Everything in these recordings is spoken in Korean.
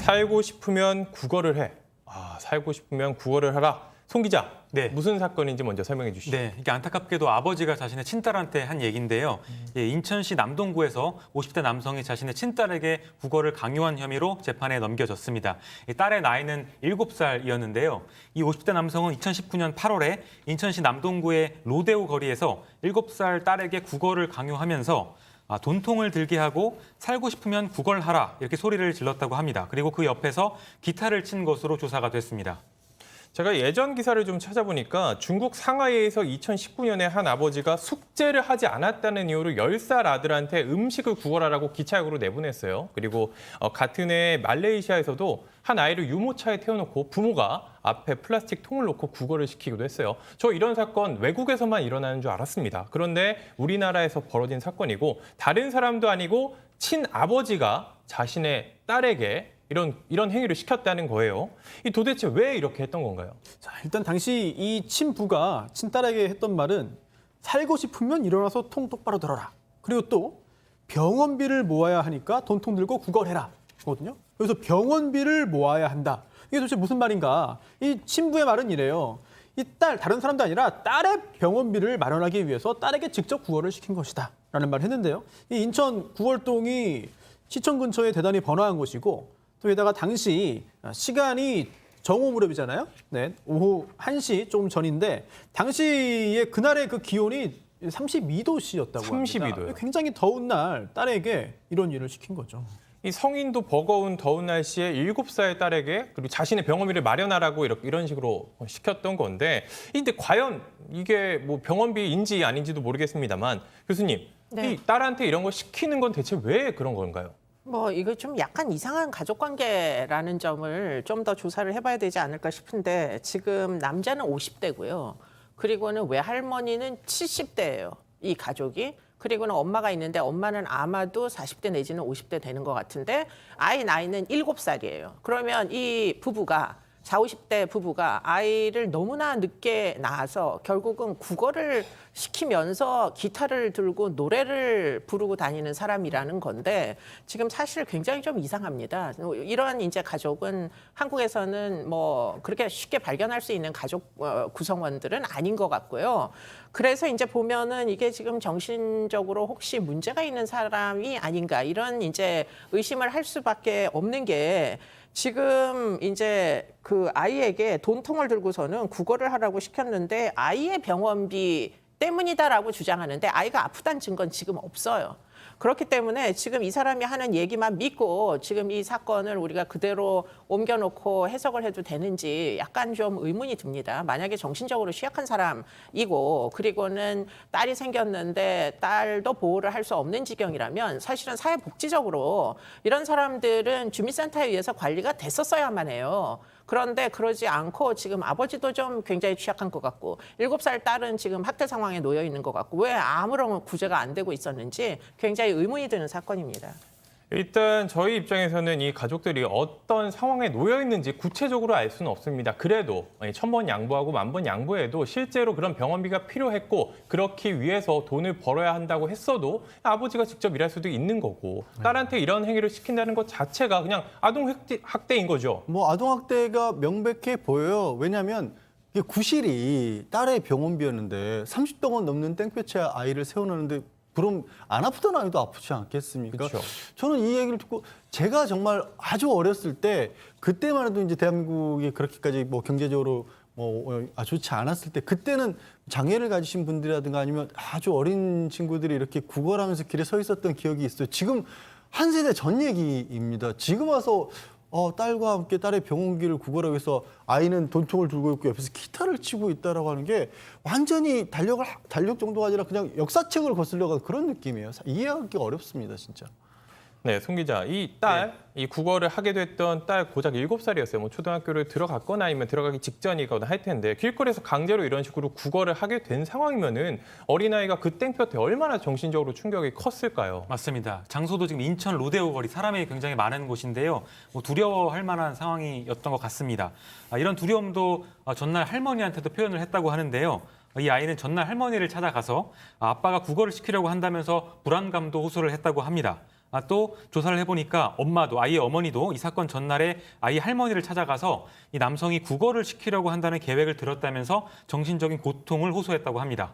살고 싶으면 국어를 해. 살고 싶으면 국어를 하라. 송 기자, 네. 무슨 사건인지 먼저 설명해 주시죠. 네, 이게 안타깝게도 아버지가 자신의 친딸한테 한 얘기인데요. 예, 인천시 남동구에서 50대 남성이 자신의 친딸에게 국어를 강요한 혐의로 재판에 넘겨졌습니다. 딸의 나이는 7살이었는데요. 이 50대 남성은 2019년 8월에 인천시 남동구의 로데오 거리에서 7살 딸에게 국어를 강요하면서 돈통을 들게 하고 살고 싶으면 국어를 하라 이렇게 소리를 질렀다고 합니다. 그리고 그 옆에서 기타를 친 것으로 조사가 됐습니다. 제가 예전 기사를 좀 찾아보니까 중국 상하이에서 2019년에 한 아버지가 숙제를 하지 않았다는 이유로 10살 아들한테 음식을 구걸하라고 기차역으로 내보냈어요. 그리고 같은 해 말레이시아에서도 한 아이를 유모차에 태워놓고 부모가 앞에 플라스틱 통을 놓고 구걸을 시키기도 했어요. 저 이런 사건 외국에서만 일어나는 줄 알았습니다. 그런데 우리나라에서 벌어진 사건이고 다른 사람도 아니고 친아버지가 자신의 딸에게 이런 행위를 시켰다는 거예요. 이 도대체 왜 이렇게 했던 건가요? 자, 일단 당시 이 친부가 친딸에게 했던 말은 살고 싶으면 일어나서 통 똑바로 들어라. 그리고 또 병원비를 모아야 하니까 돈통 들고 구걸해라. 거든요. 그래서 병원비를 모아야 한다. 이게 도대체 무슨 말인가? 이 친부의 말은 이래요. 이 딸, 다른 사람도 아니라 딸의 병원비를 마련하기 위해서 딸에게 직접 구걸을 시킨 것이다. 라는 말을 했는데요. 이 인천 구월동이 시청 근처에 대단히 번화한 곳이고 또 게다가 당시 시간이 정오 무렵이잖아요. 네, 오후 1시 조금 전인데 당시에 그날의 그 기온이 32도씨였다고 합니다. 32도요. 굉장히 더운 날 딸에게 이런 일을 시킨 거죠. 이 성인도 버거운 더운 날씨에 7살 딸에게 그리고 자신의 병원비를 마련하라고 이런 식으로 시켰던 건데 근데 과연 이게 뭐 병원비인지 아닌지도 모르겠습니다만 교수님, 네. 이 딸한테 이런 걸 시키는 건 대체 왜 그런 건가요? 이거 좀 약간 이상한 가족 관계라는 점을 좀 더 조사를 해봐야 되지 않을까 싶은데 지금 남자는 50대고요. 그리고는 외할머니는 70대예요. 이 가족이. 그리고는 엄마가 있는데 엄마는 아마도 40대 내지는 50대 되는 것 같은데 아이 나이는 7살이에요. 그러면 이 부부가 40, 50대 부부가 아이를 너무나 늦게 낳아서 결국은 국어를 시키면서 기타를 들고 노래를 부르고 다니는 사람이라는 건데 지금 사실 굉장히 좀 이상합니다. 이런 이제 가족은 한국에서는 뭐 그렇게 쉽게 발견할 수 있는 가족 구성원들은 아닌 것 같고요. 그래서 이제 보면은 이게 지금 정신적으로 혹시 문제가 있는 사람이 아닌가 이런 이제 의심을 할 수밖에 없는 게 지금 이제 그 아이에게 돈통을 들고서는 국어를 하라고 시켰는데 아이의 병원비 때문이다라고 주장하는데 아이가 아프다는 증거는 지금 없어요. 그렇기 때문에 지금 이 사람이 하는 얘기만 믿고 지금 이 사건을 우리가 그대로 옮겨놓고 해석을 해도 되는지 약간 좀 의문이 듭니다. 만약에 정신적으로 취약한 사람이고 그리고는 딸이 생겼는데 딸도 보호를 할 수 없는 지경이라면 사실은 사회복지적으로 이런 사람들은 주민센터에 의해서 관리가 됐었어야만 해요. 그런데 그러지 않고 지금 아버지도 좀 굉장히 취약한 것 같고 7살 딸은 지금 학대 상황에 놓여 있는 것 같고 왜 아무런 구제가 안 되고 있었는지 굉장히 의문이 드는 사건입니다. 일단 저희 입장에서는 이 가족들이 어떤 상황에 놓여 있는지 구체적으로 알 수는 없습니다. 그래도 1000번 양보하고 10,000번 양보해도 실제로 그런 병원비가 필요했고 그렇기 위해서 돈을 벌어야 한다고 했어도 아버지가 직접 일할 수도 있는 거고 딸한테 이런 행위를 시킨다는 것 자체가 그냥 아동 학대인 거죠. 뭐 아동학대가 명백해 보여요. 왜냐하면 이게 구실이 딸의 병원비였는데 30병원 넘는 땡볕에 아이를 세워놓는데 그럼 안 아프던 아이도 아프지 않겠습니까? 그렇죠. 저는 이 얘기를 듣고 제가 정말 아주 어렸을 때 그때만 해도 이제 대한민국이 그렇게까지 뭐 경제적으로 좋지 않았을 때 그때는 장애를 가지신 분들이라든가 아니면 아주 어린 친구들이 이렇게 구걸하면서 길에 서 있었던 기억이 있어요. 지금 한 세대 전 얘기입니다. 지금 와서 딸과 함께 딸의 병원비를 구걸하기 위해서 아이는 돈통을 들고 있고 옆에서 기타를 치고 있다라고 하는 게 완전히 달력 정도가 아니라 그냥 역사책을 거슬려간 그런 느낌이에요. 이해하기 어렵습니다, 진짜. 네, 송 기자, 이 딸, 이 국어를 하게 됐던 딸 고작 7살이었어요. 뭐 초등학교를 들어갔거나 아니면 들어가기 직전이거나 할 텐데 길거리에서 강제로 이런 식으로 국어를 하게 된 상황이면은 어린아이가 그 땡볕에 얼마나 정신적으로 충격이 컸을까요? 맞습니다. 장소도 지금 인천 로데오 거리 사람이 굉장히 많은 곳인데요. 뭐 두려워할 만한 상황이었던 것 같습니다. 이런 두려움도 전날 할머니한테도 표현을 했다고 하는데요. 이 아이는 전날 할머니를 찾아가서 아빠가 국어를 시키려고 한다면서 불안감도 호소를 했다고 합니다. 또 조사를 해보니까 엄마도 아이의 어머니도 이 사건 전날에 아이 할머니를 찾아가서 이 남성이 구걸을 시키려고 한다는 계획을 들었다면서 정신적인 고통을 호소했다고 합니다.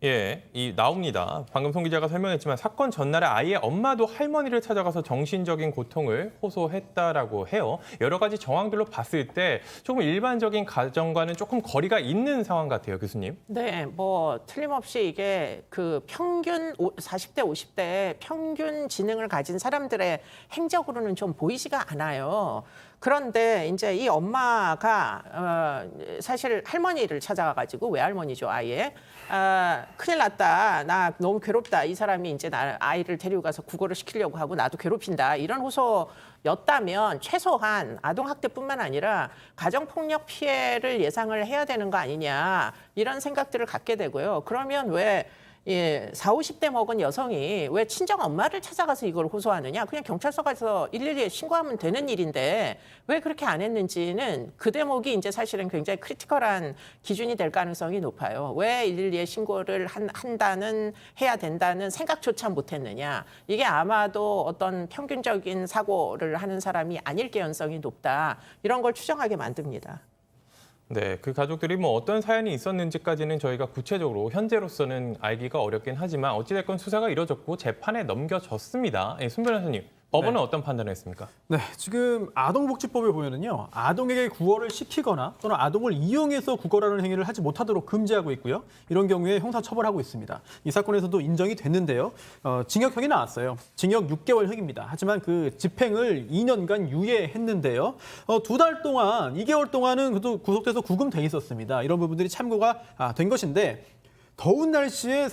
예, 나옵니다. 방금 송 기자가 설명했지만 사건 전날에 아이의 엄마도 할머니를 찾아가서 정신적인 고통을 호소했다라고 해요. 여러 가지 정황들로 봤을 때 조금 일반적인 가정과는 조금 거리가 있는 상황 같아요, 교수님. 네, 뭐 틀림없이 이게 그 평균 40대, 50대 평균 지능을 가진 사람들의 행적으로는 좀 보이지가 않아요. 그런데 이제 이 엄마가 사실 할머니를 찾아가가지고 외할머니죠, 아예. 큰일 났다. 나 너무 괴롭다. 이 사람이 이제 아이를 데리고 가서 구걸을 시키려고 하고 나도 괴롭힌다. 이런 호소였다면 최소한 아동학대뿐만 아니라 가정폭력 피해를 예상을 해야 되는 거 아니냐. 이런 생각들을 갖게 되고요. 그러면 왜 40, 50대 먹은 여성이 왜 친정 엄마를 찾아가서 이걸 호소하느냐? 그냥 경찰서 가서 112에 신고하면 되는 일인데 왜 그렇게 안 했는지는 그 대목이 이제 사실은 굉장히 크리티컬한 기준이 될 가능성이 높아요. 왜 112에 신고를 해야 된다는 생각조차 못 했느냐? 이게 아마도 어떤 평균적인 사고를 하는 사람이 아닐 개연성이 높다. 이런 걸 추정하게 만듭니다. 네, 그 가족들이 뭐 어떤 사연이 있었는지까지는 저희가 구체적으로 현재로서는 알기가 어렵긴 하지만 어찌됐건 수사가 이뤄졌고 재판에 넘겨졌습니다. 예, 손 변호사님, 법원은 어떤 판단을 했습니까? 네, 지금 아동복지법에 보면은요, 아동에게 구걸을 시키거나 또는 아동을 이용해서 구걸하는 행위를 하지 못하도록 금지하고 있고요. 이런 경우에 형사처벌하고 있습니다. 이 사건에서도 인정이 됐는데요. 징역형이 나왔어요. 징역 6개월형입니다. 하지만 그 집행을 2년간 유예했는데요. 2달 동안, 2개월 동안은 그래도 구속돼서 구금돼 있었습니다. 이런 부분들이 참고가 된 것인데 더운 날씨에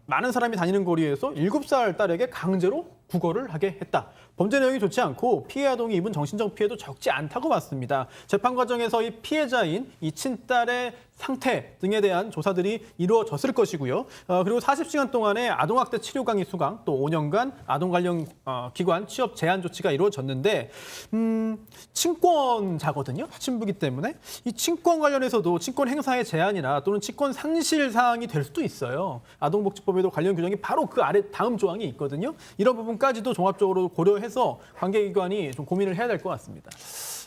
많은 사람이 다니는 거리에서 7살 딸에게 강제로 구걸을 하게 했다. 범죄 내용이 좋지 않고 피해 아동이 입은 정신적 피해도 적지 않다고 봤습니다. 재판 과정에서 이 피해자인 이 친딸의 상태 등에 대한 조사들이 이루어졌을 것이고요. 그리고 40시간 동안의 아동학대 치료 강의 수강, 또 5년간 아동 관련 기관 취업 제한 조치가 이루어졌는데 친권자거든요. 친부기 때문에 이 친권 관련해서도 친권 행사의 제한이나 또는 친권 상실 사항이 될 수도 있어요. 아동복지법에도 관련 규정이 바로 그 아래 다음 조항이 있거든요. 이런 부분까지도 종합적으로 고려해서 관계기관이 좀 고민을 해야 될 것 같습니다.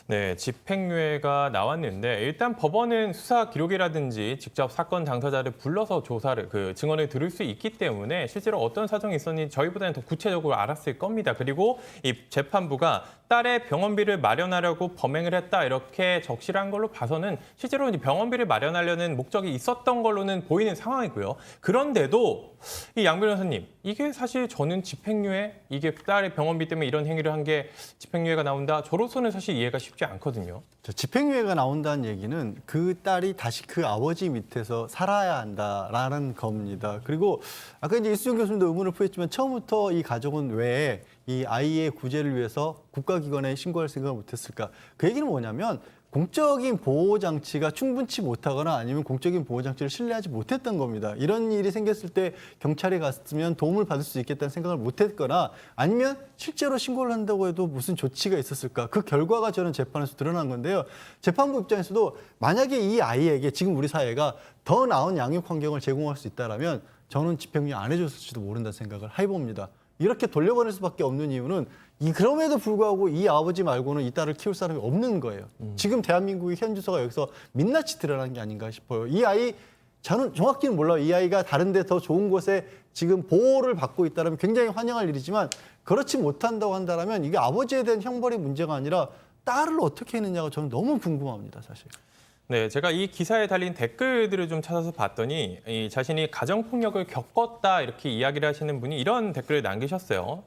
네, 집행유예가 나왔는데 일단 법원은 수사 기록이라든지 직접 사건 당사자를 불러서 증언을 들을 수 있기 때문에 실제로 어떤 사정이 있었는지 저희보다는 더 구체적으로 알았을 겁니다. 그리고 이 재판부가 딸의 병원비를 마련하려고 범행을 했다 이렇게 적시한 걸로 봐서는 실제로 이제 병원비를 마련하려는 목적이 있었던 걸로는 보이는 상황이고요. 그런데도 이 양 변호사님, 이게 사실 저는 집행유예, 이게 딸의 병원비 때문에 이런 행위를 한 게 집행유예가 나온다. 저로서는 사실 이해가 쉽지 않거든요. 집행유예가 나온다는 얘기는 그 딸이 다시 그 아버지 밑에서 살아야 한다라는 겁니다. 그리고 아까 이제 이수정 교수님도 의문을 표했지만 처음부터 이 가족은 왜 이 아이의 구제를 위해서 국가기관에 신고할 생각을 못했을까? 그 얘기는 뭐냐면 공적인 보호장치가 충분치 못하거나 아니면 공적인 보호장치를 신뢰하지 못했던 겁니다. 이런 일이 생겼을 때 경찰에 갔으면 도움을 받을 수 있겠다는 생각을 못했거나 아니면 실제로 신고를 한다고 해도 무슨 조치가 있었을까? 그 결과가 저는 재판에서 드러난 건데요. 재판부 입장에서도 만약에 이 아이에게 지금 우리 사회가 더 나은 양육 환경을 제공할 수 있다면 저는 집행유예 안 해줬을지도 모른다는 생각을 해봅니다. 이렇게 돌려보낼 수밖에 없는 이유는 그럼에도 불구하고 이 아버지 말고는 이 딸을 키울 사람이 없는 거예요. 지금 대한민국의 현 주소가 여기서 민낯이 드러난 게 아닌가 싶어요. 이 아이, 저는 정확히는 몰라요. 이 아이가 다른 데 더 좋은 곳에 지금 보호를 받고 있다면 굉장히 환영할 일이지만 그렇지 못한다고 한다면 이게 아버지에 대한 형벌의 문제가 아니라 딸을 어떻게 했느냐가 저는 너무 궁금합니다, 사실. 네, 제가 이 기사에 달린 댓글들을 좀 찾아서 봤더니 자신이 가정폭력을 겪었다 이렇게 이야기를 하시는 분이 이런 댓글을 남기셨어요.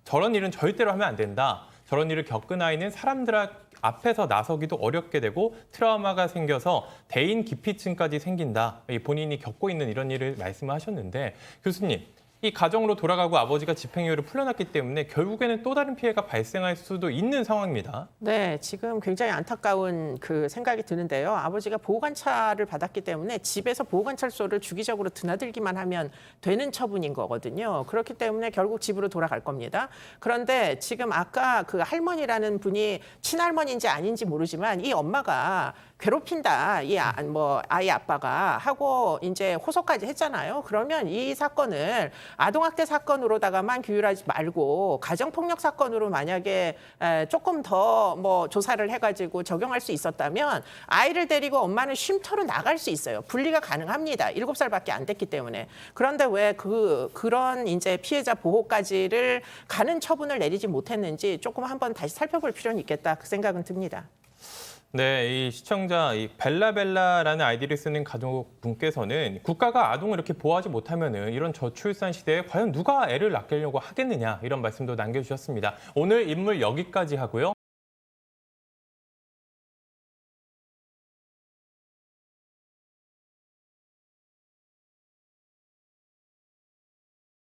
저런 일은 절대로 하면 안 된다. 저런 일을 겪은 아이는 사람들 앞에서 나서기도 어렵게 되고 트라우마가 생겨서 대인 기피증까지 생긴다. 본인이 겪고 있는 이런 일을 말씀하셨는데 교수님, 이 가정으로 돌아가고 아버지가 집행유예를 풀려났기 때문에 결국에는 또 다른 피해가 발생할 수도 있는 상황입니다. 네, 지금 굉장히 안타까운 그 생각이 드는데요. 아버지가 보호관찰을 받았기 때문에 집에서 보호관찰소를 주기적으로 드나들기만 하면 되는 처분인 거거든요. 그렇기 때문에 결국 집으로 돌아갈 겁니다. 그런데 지금 아까 그 할머니라는 분이 친할머니인지 아닌지 모르지만 이 엄마가 괴롭힌다, 아이 아빠가 하고 이제 호소까지 했잖아요. 그러면 이 사건을 아동학대 사건으로다가만 규율하지 말고 가정폭력 사건으로 만약에 조금 더 뭐 조사를 해가지고 적용할 수 있었다면 아이를 데리고 엄마는 쉼터로 나갈 수 있어요. 분리가 가능합니다. 7살밖에 안 됐기 때문에. 그런데 왜 그런 이제 피해자 보호까지를 가는 처분을 내리지 못했는지 조금 한번 다시 살펴볼 필요는 있겠다. 그 생각은 듭니다. 네, 이 시청자 이 벨라벨라라는 아이디를 쓰는 가족분께서는 국가가 아동을 이렇게 보호하지 못하면은 이런 저출산 시대에 과연 누가 애를 낳으려고 하겠느냐 이런 말씀도 남겨주셨습니다. 오늘 인물 여기까지 하고요.